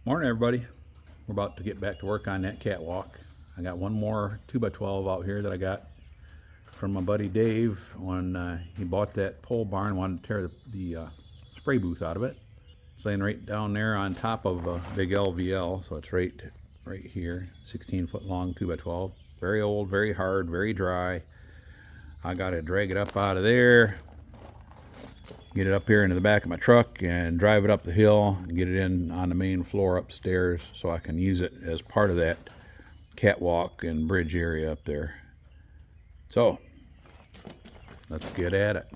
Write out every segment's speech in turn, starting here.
Morning, everybody. We're about to get back to work on that catwalk. I got one more 2x12 out here that I got from my buddy Dave when he bought that pole barn, wanted to tear the spray booth out of it. It's laying right down there on top of a big LVL, so it's right here, 16-foot long 2x12. Very old, very hard, very dry. I got to drag it up out of there, get it up here into the back of my truck and drive it up the hill and get it in on the main floor upstairs so I can use it as part of that catwalk and bridge area up there. So let's get at it.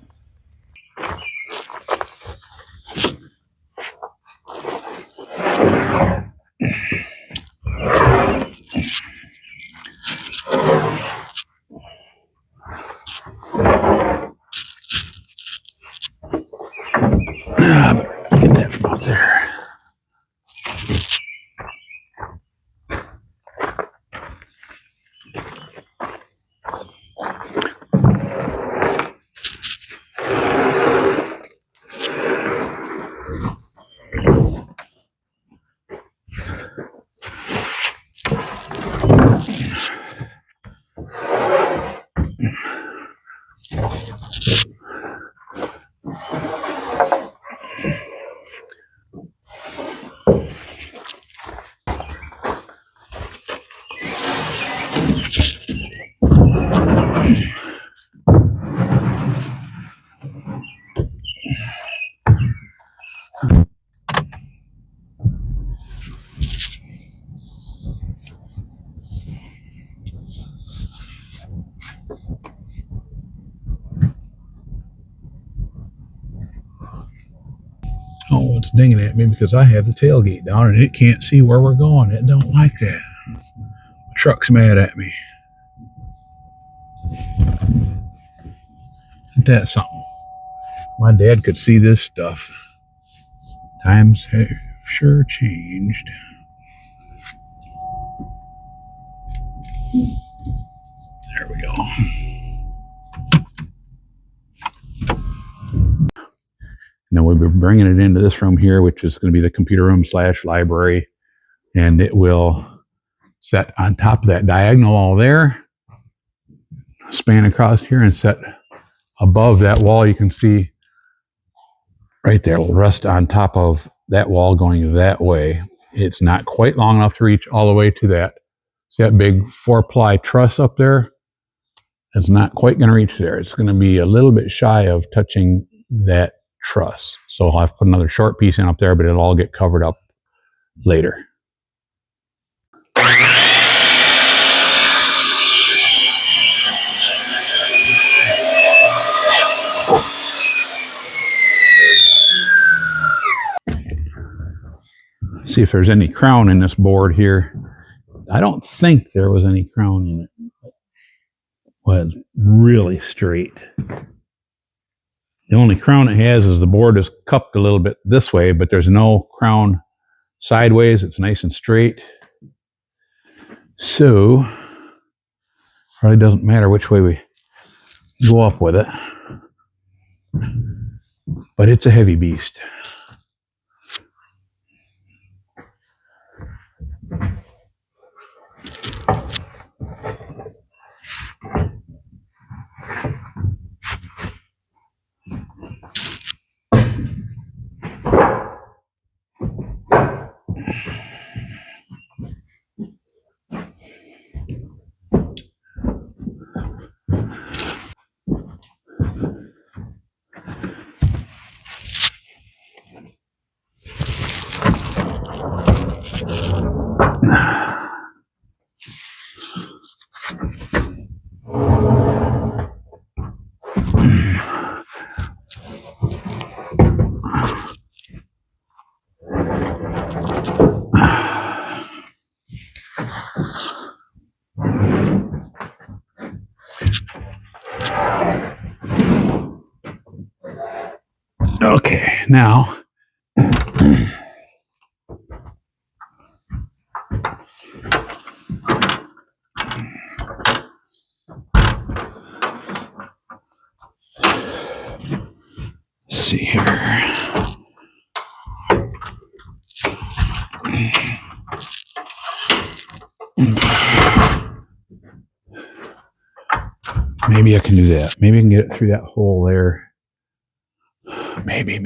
Get that from up there. Oh, it's dinging at me because I have the tailgate down and it can't see where we're going. It don't like that. The truck's mad at me. Isn't that something? My dad could see this stuff. Times have sure changed. There we go. And then we'll be bringing it into this room here, which is going to be the computer room / library. And it will set on top of that diagonal wall there, span across here and set above that wall. You can see right there, will rest on top of that wall going that way. It's not quite long enough to reach all the way to that. See that big 4-ply truss up there? It's not quite going to reach there. It's going to be a little bit shy of touching that truss. So I'll have to put another short piece in up there, but it'll all get covered up later. See if there's any crown in this board here. I don't think there was any crown in it. Well, it's really straight. The only crown it has is the board is cupped a little bit this way, but there's no crown sideways. It's nice and straight. So, probably doesn't matter which way we go up with it. But it's a heavy beast. Okay, now see here. Maybe I can do that. Maybe I can get it through that hole there. Maybe.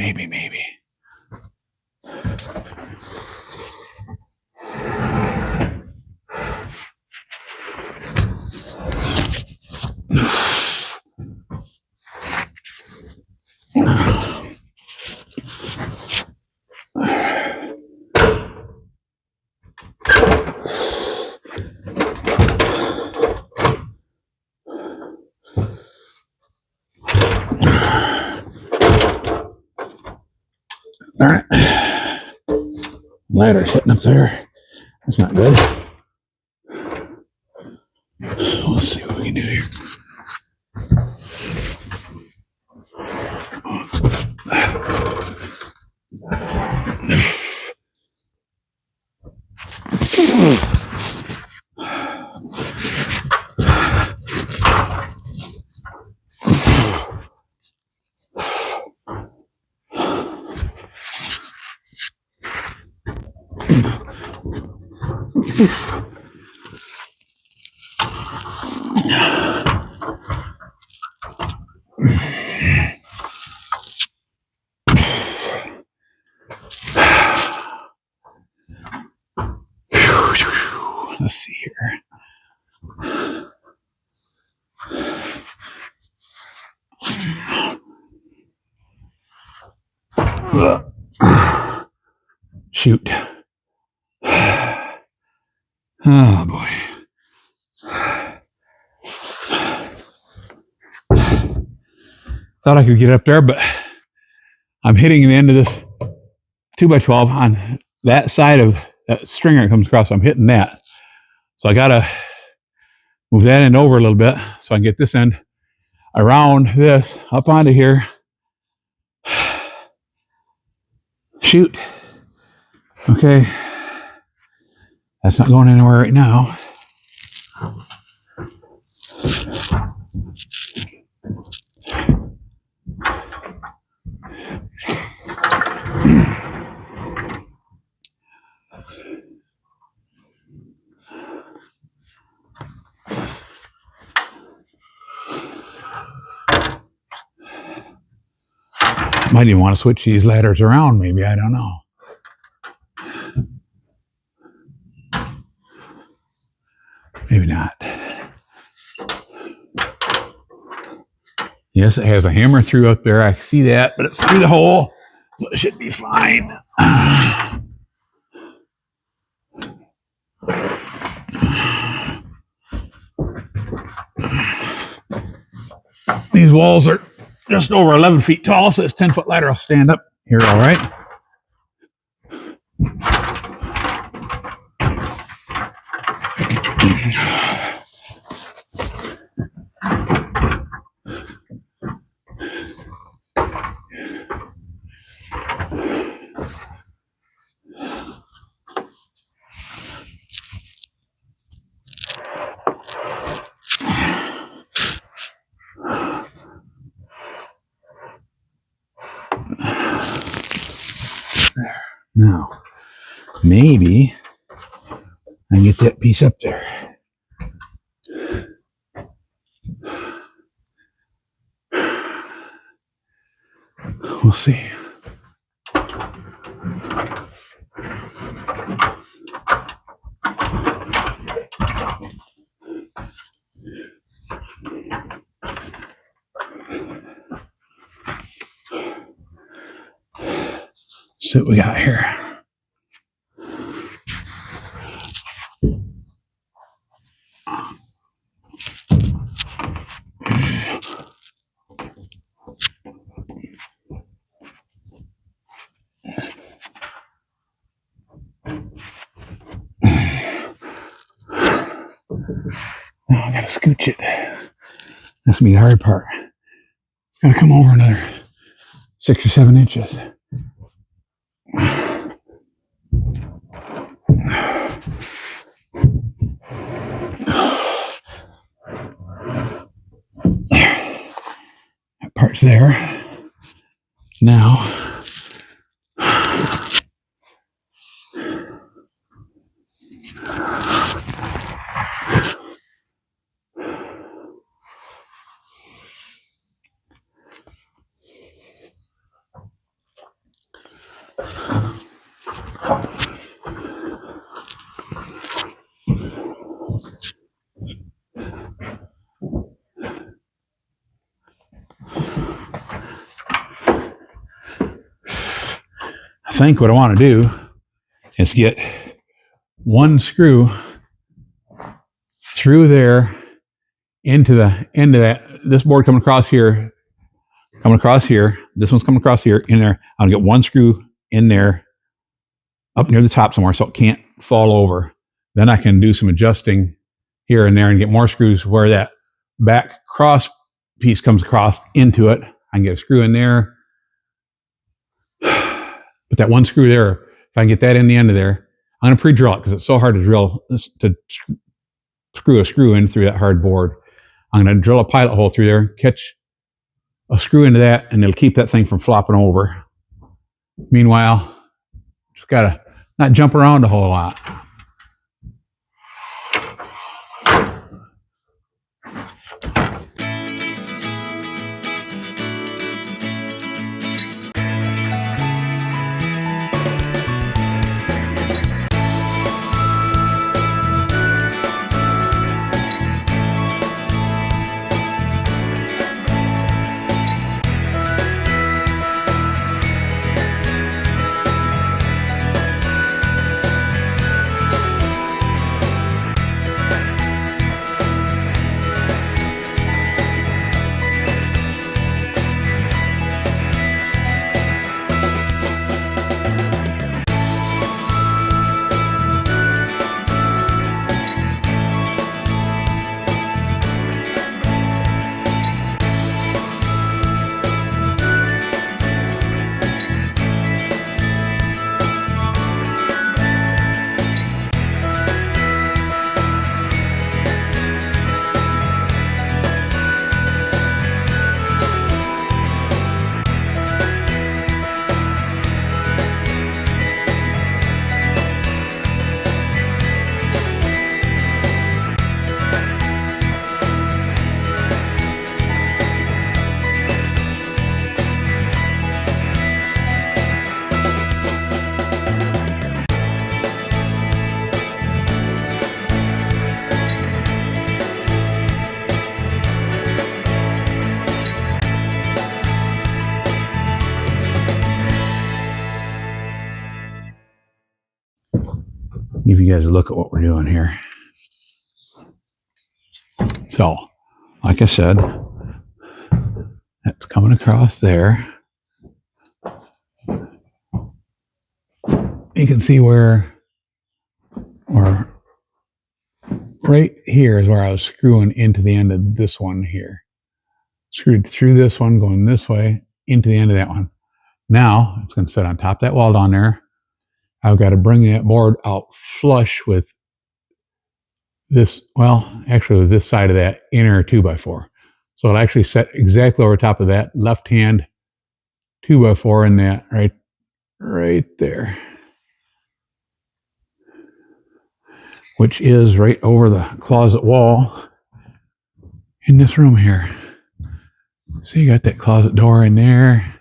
Darn it. Ladder's hitting up there. That's not good. Let's see what we can do here. Let's see here. Shoot. Oh boy. Thought I could get up there, but I'm hitting the end of this 2x12 on that side of that stringer that comes across. I'm hitting that. So I gotta move that end over a little bit so I can get this end around this up onto here. Shoot. Okay. That's not going anywhere right now. Might even want to switch these ladders around, maybe. I don't know. Maybe not. Yes, it has a hammer through up there. I see that, but it's through the hole, so it should be fine. These walls are just over 11 feet tall, so this 10-foot ladder will stand up here all right. There. Now, maybe I can get that piece up there. We'll see. See what we got here. Now I gotta scooch it. That's gonna be the hard part. It's gotta come over another 6 or 7 inches. That part's there. Now, think what I want to do is get one screw through there into the end of that. This board coming across here, this one's coming across here, in there. I'll get one screw in there up near the top somewhere so it can't fall over. Then I can do some adjusting here and there and get more screws where that back cross piece comes across into it. I can get a screw in there. But that one screw there, if I can get that in the end of there, I'm going to pre-drill it because it's so hard to drill, to screw a screw in through that hard board. I'm going to drill a pilot hole through there, catch a screw into that, and it'll keep that thing from flopping over. Meanwhile, just got to not jump around a whole lot. Give you guys a look at what we're doing here. So, like I said, that's coming across there. You can see where, or right here is where I was screwing into the end of this one here. Screwed through this one, going this way, into the end of that one. Now, it's going to sit on top of that wall down there. I've got to bring that board out flush with this, well, actually with this side of that inner 2x4. So it'll actually set exactly over top of that left hand 2x4 in that right there, which is right over the closet wall in this room here. So you got that closet door in there.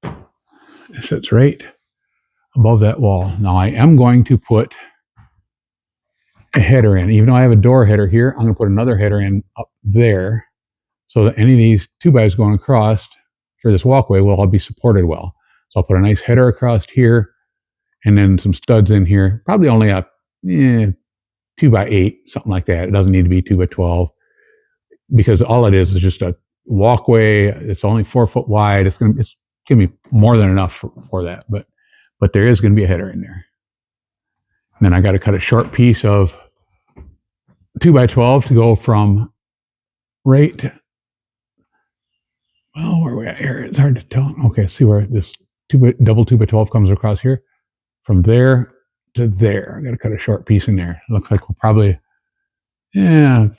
It sits right above that wall. Now I am going to put a header in. Even though I have a door header here, I'm going to put another header in up there so that any of these 2x going across for this walkway will all be supported well. So I'll put a nice header across here and then some studs in here. Probably only a 2x8, something like that. It doesn't need to be 2x12 because all it is just a walkway. It's only 4 foot wide. It's going to be more than enough for that, but there is going to be a header in there. And then I got to cut a short piece of 2x12 to go from right, well, where are we at here? It's hard to tell. Okay, see where this double 2x12 comes across here. From there to there, I got to cut a short piece in there. It looks like we'll probably, 30,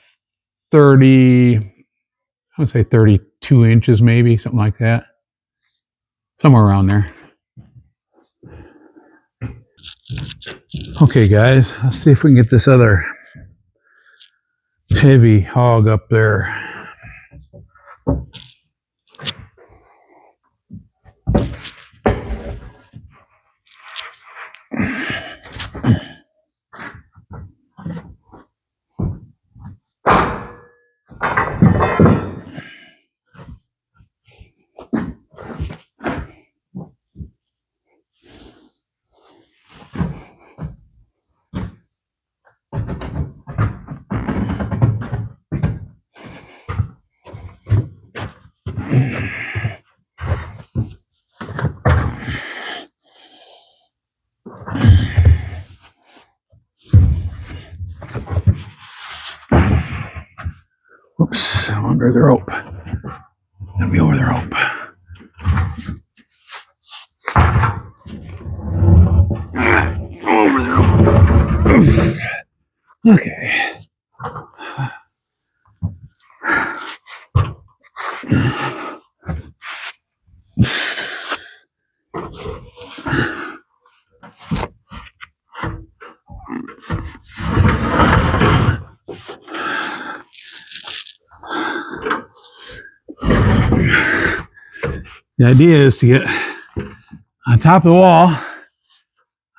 I would say 32 inches maybe, something like that. Somewhere around there. Okay, guys, let's see if we can get this other heavy hog up there. under the rope. Let me over the rope. Over the rope. Okay. The idea is to get on top of the wall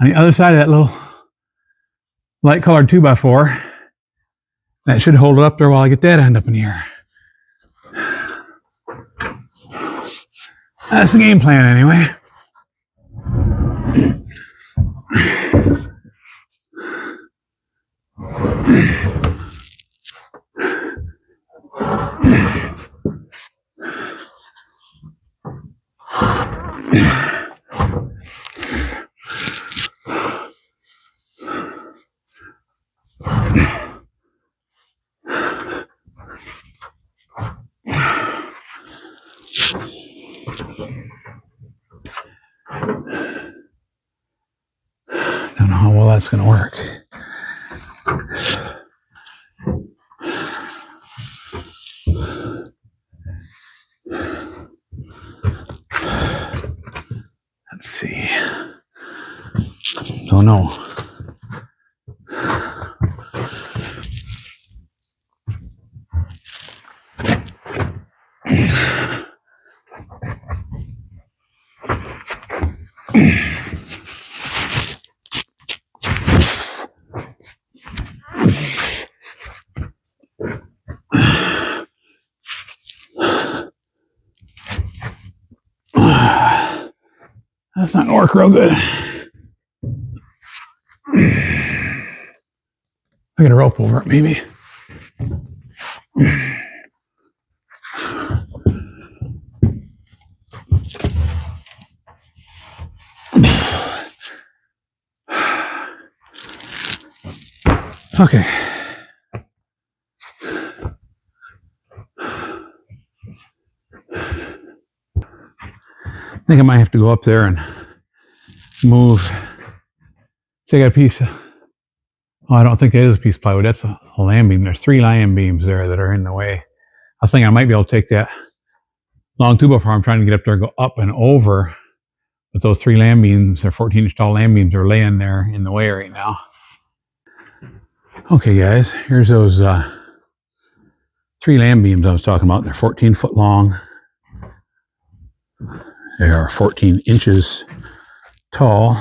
on the other side of that little light colored 2x4. That should hold it up there while I get that end up in the air. That's the game plan anyway. Don't know how well that's going to work. Let's see. Oh no. That's not gonna work real good. I got a rope over it, maybe. Okay. I think I might have to go up there and move. See, I got a piece of, oh, I don't think that is a piece of plywood. That's a land beam. There's 3 land beams there that are in the way. I was thinking I might be able to take that long 2x4 I'm trying to get up there, go up and over. But those 3 land beams, they're 14-inch tall land beams, are laying there in the way right now. Okay, guys, here's those 3 land beams I was talking about. They're 14 foot long. They are 14 inches tall.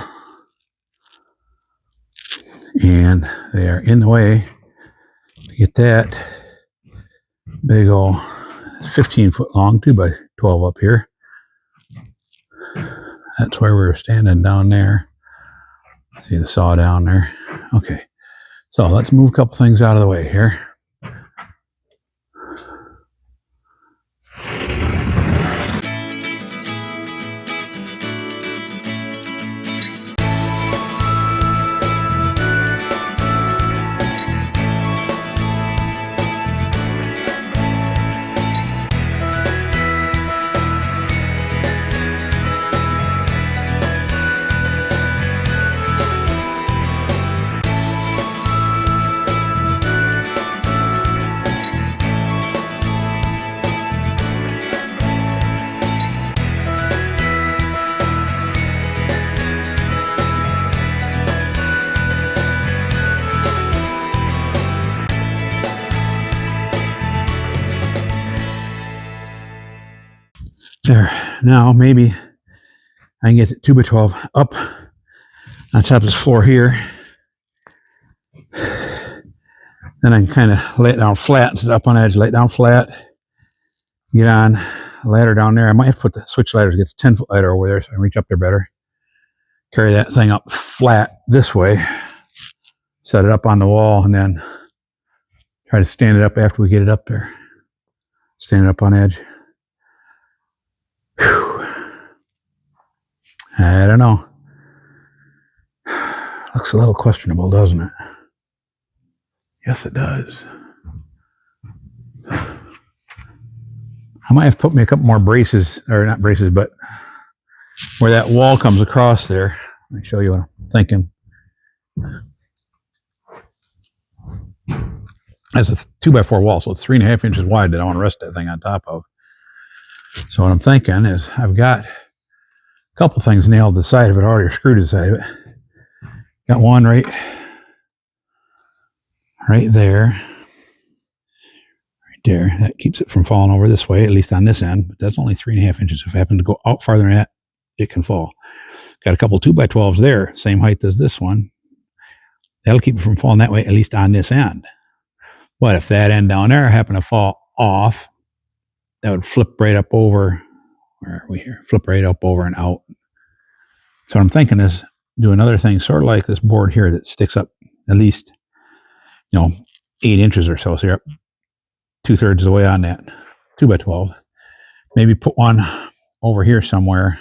And they are in the way to get that big old 15 foot long 2x12 up here. That's where we were standing down there. See the saw down there. Okay, so let's move a couple things out of the way here. There, now maybe I can get the 2x12 up on top of this floor here. Then I can kind of lay it down flat instead of up on edge, lay it down flat. Get on a ladder down there. I might have to put the switch ladder to get the 10-foot ladder over there so I can reach up there better. Carry that thing up flat this way. Set it up on the wall and then try to stand it up after we get it up there. Stand it up on edge. Whew. I don't know. Looks a little questionable, doesn't it? Yes, it does. I might have to put me a couple more braces, or not braces, but where that wall comes across there. Let me show you what I'm thinking. That's a 2x4 wall, so it's 3.5 inches wide that I want to rest that thing on top of. So what I'm thinking is I've got a couple things nailed to the side of it already, or screwed to the side of it. Got one right there. Right there. That keeps it from falling over this way, at least on this end. But that's only 3.5 inches. If I happen to go out farther than that, it can fall. Got a couple 2x12s there, same height as this one. That'll keep it from falling that way, at least on this end. But if that end down there happened to fall off, that would flip right up over. Where are we here? Flip right up over and out. So what I'm thinking is do another thing, sort of like this board here that sticks up at least, 8 inches or so. So you're up 2/3 of the way on that 2x12. Maybe put one over here somewhere.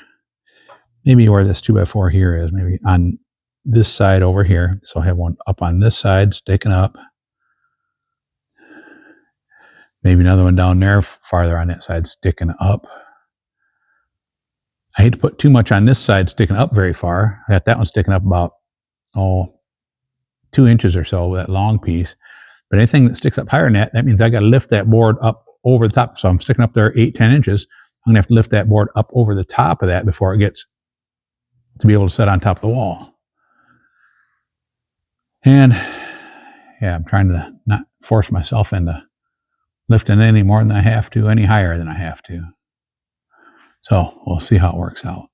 Maybe where this 2x4 here is, maybe on this side over here. So I have one up on this side sticking up. Maybe another one down there farther on that side sticking up. I hate to put too much on this side sticking up very far. I got that one sticking up about 2 inches or so, that long piece. But anything that sticks up higher than that, that means I got to lift that board up over the top. So I'm sticking up there 8-10 inches. I'm going to have to lift that board up over the top of that before it gets to be able to sit on top of the wall. And yeah, I'm trying to not force myself into lifting any more than I have to, any higher than I have to. So we'll see how it works out.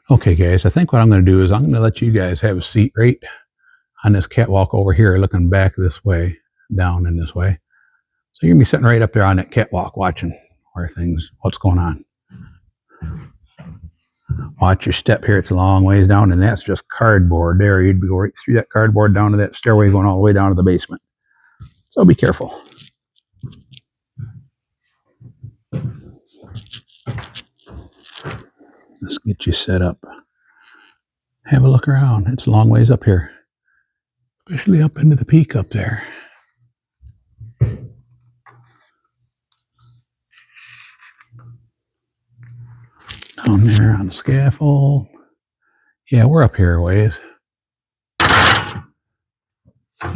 Okay, guys, I think what I'm going to do is I'm going to let you guys have a seat right on this catwalk over here, looking back this way, down in this way. So you're going to be sitting right up there on that catwalk watching what's going on. Watch your step here. It's a long ways down, and that's just cardboard there. You'd go right through that cardboard down to that stairway going all the way down to the basement. So be careful. Let's get you set up. Have a look around. It's a long ways up here, especially up into the peak up there. Down there on the scaffold. Yeah, we're up here a ways.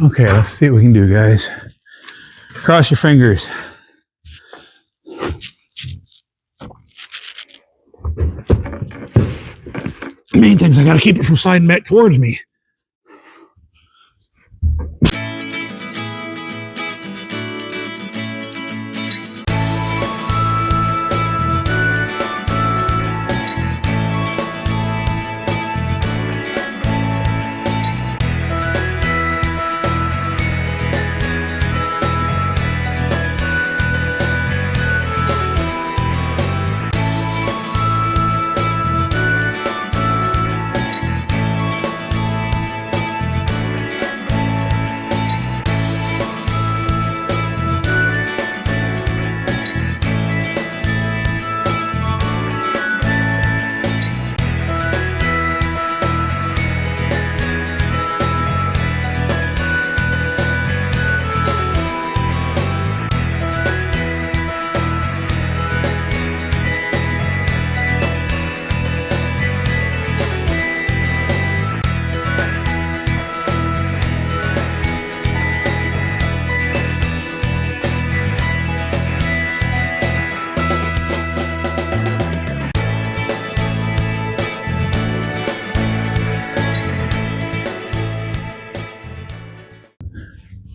Okay, let's see what we can do, guys. Cross your fingers. Main thing is I got to keep it from sliding back towards me.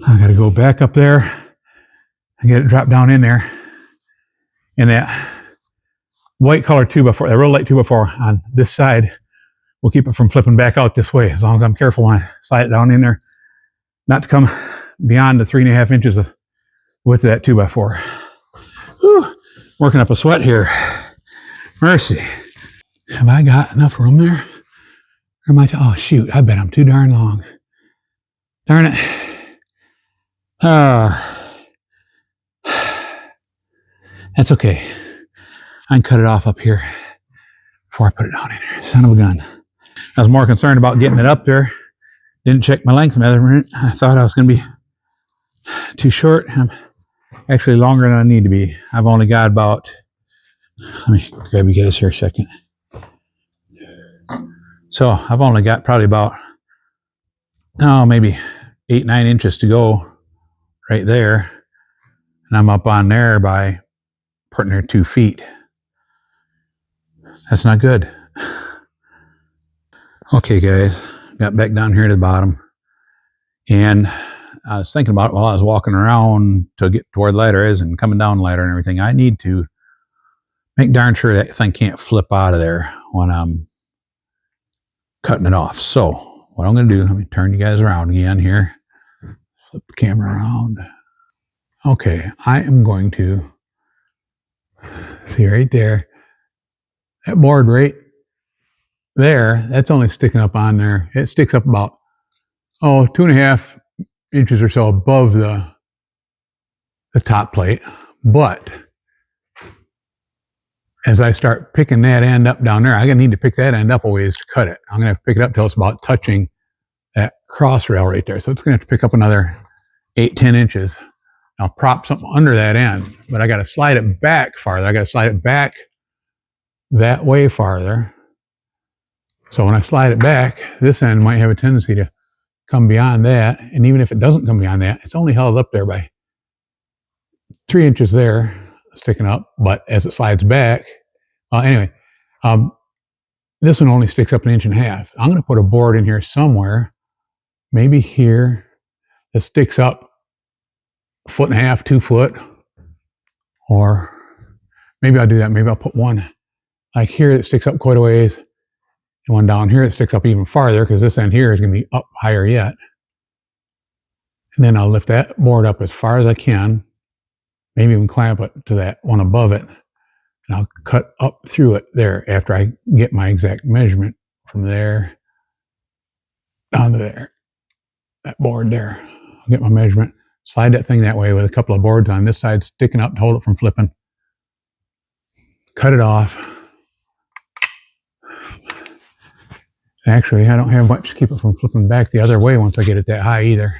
I got to go back up there and get it dropped down in there. And that white color 2x4, that real light 2x4 on this side will keep it from flipping back out this way, as long as I'm careful when I slide it down in there, not to come beyond the 3.5 inches of width of that 2x4. Whew, working up a sweat here. Mercy. Have I got enough room there? Or am I? Oh shoot! I bet I'm too darn long. Darn it. That's okay. I can cut it off up here before I put it down in there. Son of a gun. I was more concerned about getting it up there. Didn't check my length measurement. I thought I was going to be too short. I Actually, longer than I need to be. I've only got about, let me grab you guys here a second. So I've only got probably about, maybe 8-9 inches to go right there. And I'm up on there by pretty near 2 feet. That's not good. Okay, guys, got back down here to the bottom. And I was thinking about it while I was walking around to get to where the ladder is and coming down the ladder and everything. I need to make darn sure that thing can't flip out of there when I'm cutting it off. So what I'm going to do, let me turn you guys around again here. Flip the camera around. Okay, I am going to see right there. That board right there, that's only sticking up on there. It sticks up about, 2.5 inches or so above the top plate. But as I start picking that end up down there, I'm going to need to pick that end up a ways to cut it. I'm going to have to pick it up till it's about touching that cross rail right there. So it's going to have to pick up another 8-10 inches. I'll prop something under that end, but I got to slide it back farther. I got to slide it back that way farther. So when I slide it back, this end might have a tendency to come beyond that. And even if it doesn't come beyond that, it's only held up there by 3 inches there sticking up. But as it slides back, anyway, this one only sticks up 1.5 inches. I'm going to put a board in here somewhere, maybe here, that sticks up 1.5 feet, 2 foot, or maybe I'll do that. Maybe I'll put one like here that sticks up quite a ways, and one down here that sticks up even farther, because this end here is going to be up higher yet. And then I'll lift that board up as far as I can, maybe even clamp it to that one above it, and I'll cut up through it there after I get my exact measurement from there down to there, that board there. I'll get my measurement, slide that thing that way with a couple of boards on this side sticking up to hold it from flipping. Cut it off. Actually, I don't have much to keep it from flipping back the other way once I get it that high either.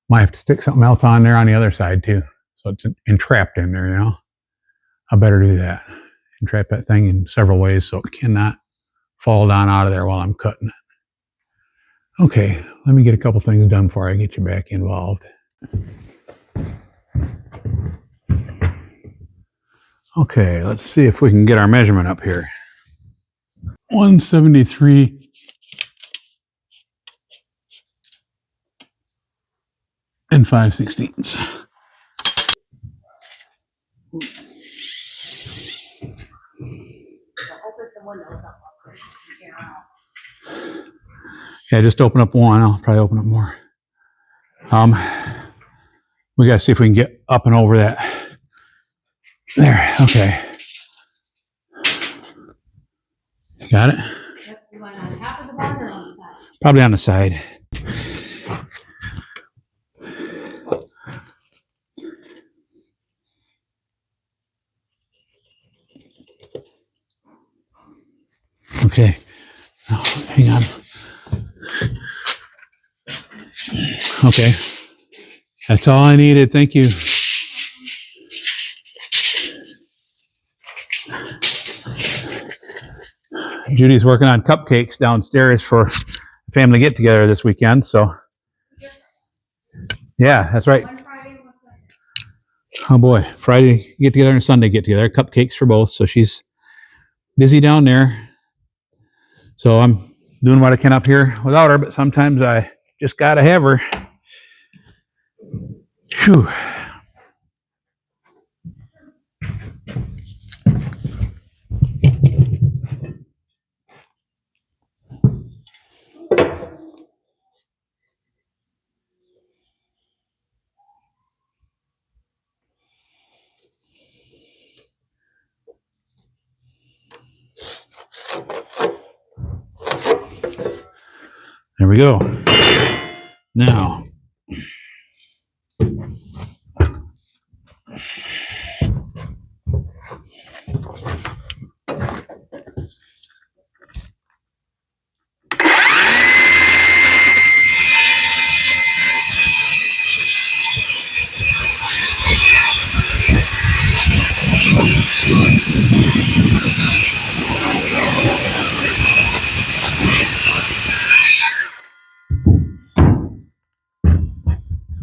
Might have to stick something else on there on the other side too. So it's entrapped in there, you know. I better do that. Entrap that thing in several ways so it cannot fall down out of there while I'm cutting it. Okay, let me get a couple things done before I get you back involved. Okay, let's see if we can get our measurement up here. 173 and 5/16. Yeah, just open up one. I'll probably open up more. We gotta see if we can get up and over that. There, okay. You got it? Yep, you want on top of the board or on the side? Probably on the side. Okay. Oh, hang on. Okay. That's all I needed. Thank you. Judy's working on cupcakes downstairs for a family get together this weekend. So, yeah, that's right. Oh boy, Friday get together and Sunday get together. Cupcakes for both. So she's busy down there. So I'm doing what I can up here without her, but sometimes I just gotta have her. Phew. There we go. Now,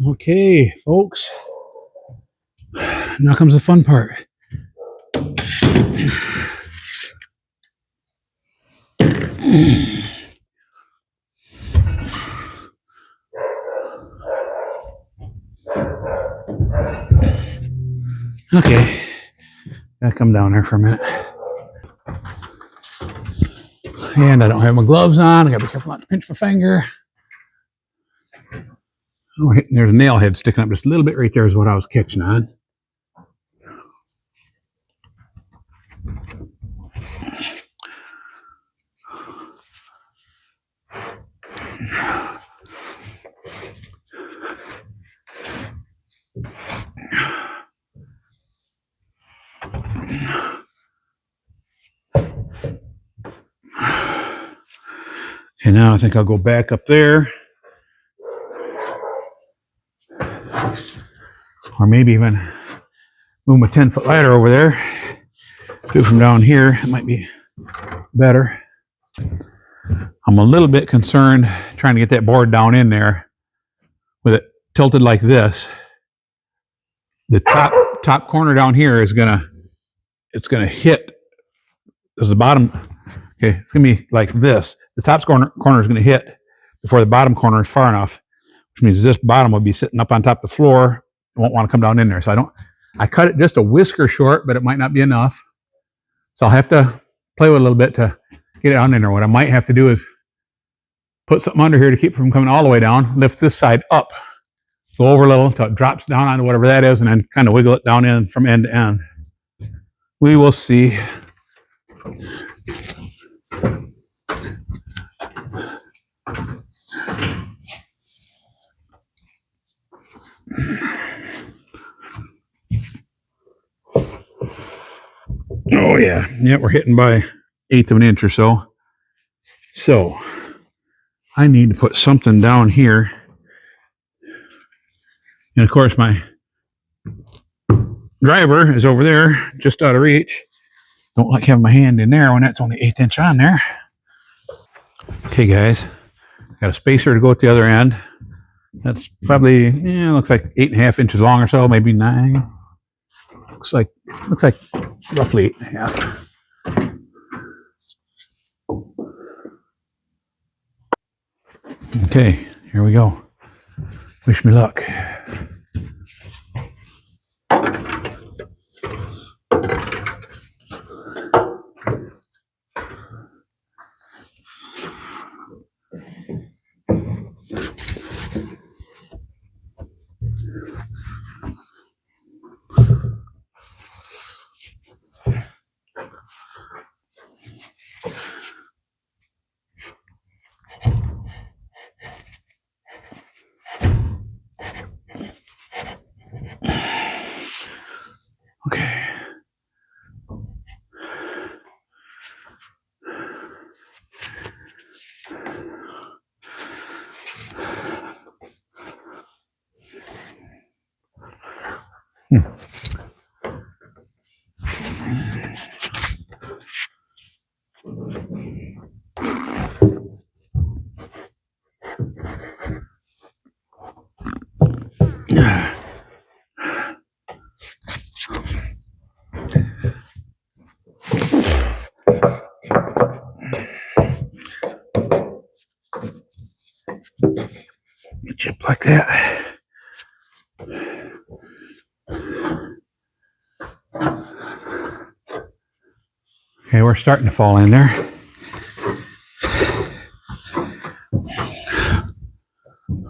Okay, folks. Now comes the fun part. Okay, gotta come down there for a minute. And I don't have my gloves on. I gotta be careful not to pinch my finger. Oh, there's a nail head sticking up just a little bit right there is what I was catching on. And now I think I'll go back up there. Or maybe even move my 10-foot ladder over there. Do it from down here. It might be better. I'm a little bit concerned trying to get that board down in there with it tilted like this. The top corner down here is gonna hit. There's the bottom. Okay, it's gonna be like this. The top corner is gonna hit before the bottom corner is far enough, which means this bottom will be sitting up on top of the floor. It won't want to come down in there. So I cut it just a whisker short, but it might not be enough. So I'll have to play with it a little bit to get it on in there. What I might have to do is put something under here to keep it from coming all the way down, lift this side up, go over a little until it drops down onto whatever that is, and then kind of wiggle it down in from end to end. We will see. Oh yeah, we're hitting by 1/8 of an inch or so. So I need to put something down here. And of course my driver is over there, just out of reach. Don't like having my hand in there when that's only 1/8 inch on there. Okay guys, got a spacer to go at the other end. That's probably, looks like 8.5 inches long or so, maybe 9. Looks like roughly 8.5. Okay, here we go. Wish me luck. Okay. Chip like that. Okay, we're starting to fall in there.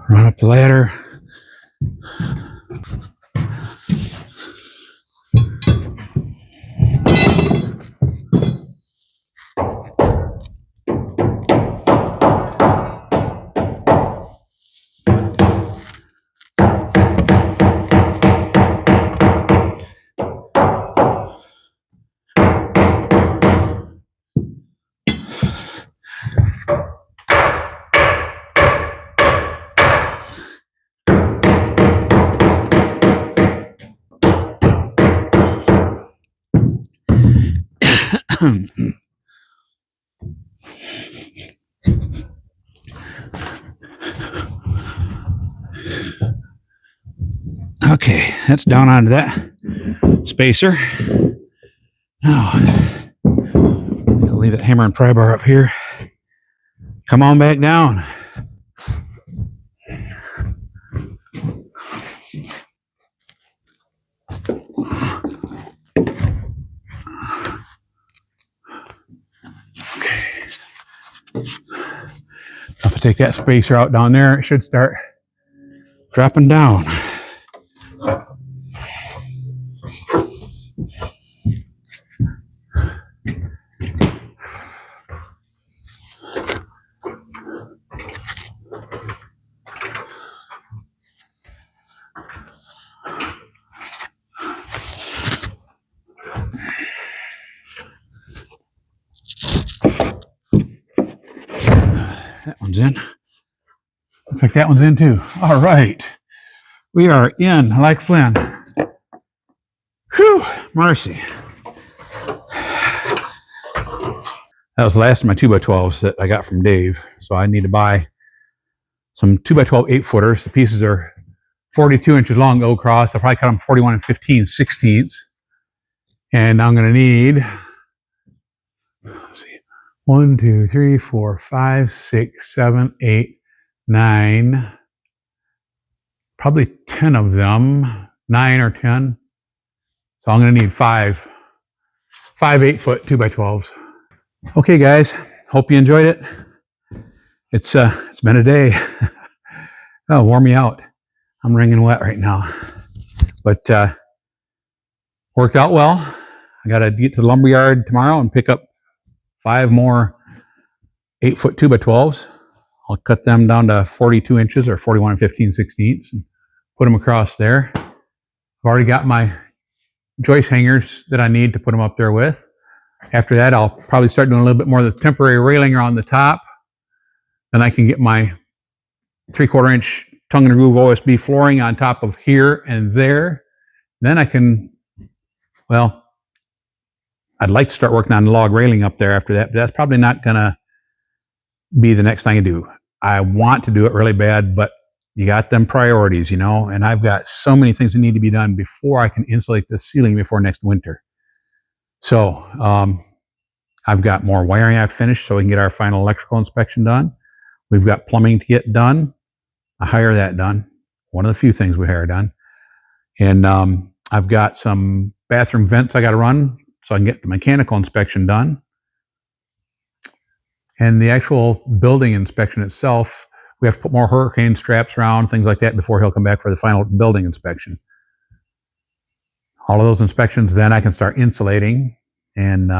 Run up the ladder. Okay, that's down onto that spacer. Now, I'll leave that hammer and pry bar up here. Come on back down. Okay. If I take that spacer out down there, it should start dropping down. That one's in. Looks like that one's in too. All right. We are in like Flynn. Whew, mercy. That was the last of my 2x12s that I got from Dave. So I need to buy some 2x12 8-footers. The pieces are 42 inches long, go across. I'll probably cut them 41 and 15/16. And I'm going to need, let's see, 1, 2, 3, 4, 5, 6, 7, 8, 9, probably 10 of them, 9 or 10. So I'm going to need five 8-foot 2x12s. Okay, guys, hope you enjoyed it. It's been a day. Oh, wore me out. I'm wringing wet right now, but worked out well. I got to get to the lumberyard tomorrow and pick up 5 more 8-foot 2x12s. I'll cut them down to 42 inches or 41 and 15/16 and put them across there. I've already got my joist hangers that I need to put them up there with. After that, I'll probably start doing a little bit more of the temporary railing around the top. Then I can get my 3/4 inch tongue and groove OSB flooring on top of here and there. Then I can, well, I'd like to start working on the log railing up there after that, but that's probably not going to be the next thing I do. I want to do it really bad, but you got them priorities, you know, and I've got so many things that need to be done before I can insulate the ceiling before next winter. So I've got more wiring I have to finish so we can get our final electrical inspection done. We've got plumbing to get done. I hire that done. One of the few things we hire done. And I've got some bathroom vents I got to run so I can get the mechanical inspection done. And the actual building inspection itself, we have to put more hurricane straps around, things like that, before he'll come back for the final building inspection. All of those inspections, then I can start insulating. And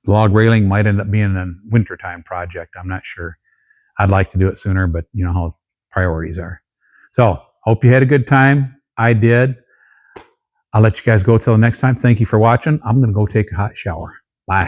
log railing might end up being a wintertime project. I'm not sure. I'd like to do it sooner, but you know how priorities are. So, hope you had a good time. I did. I'll let you guys go till the next time. Thank you for watching. I'm going to go take a hot shower. Bye.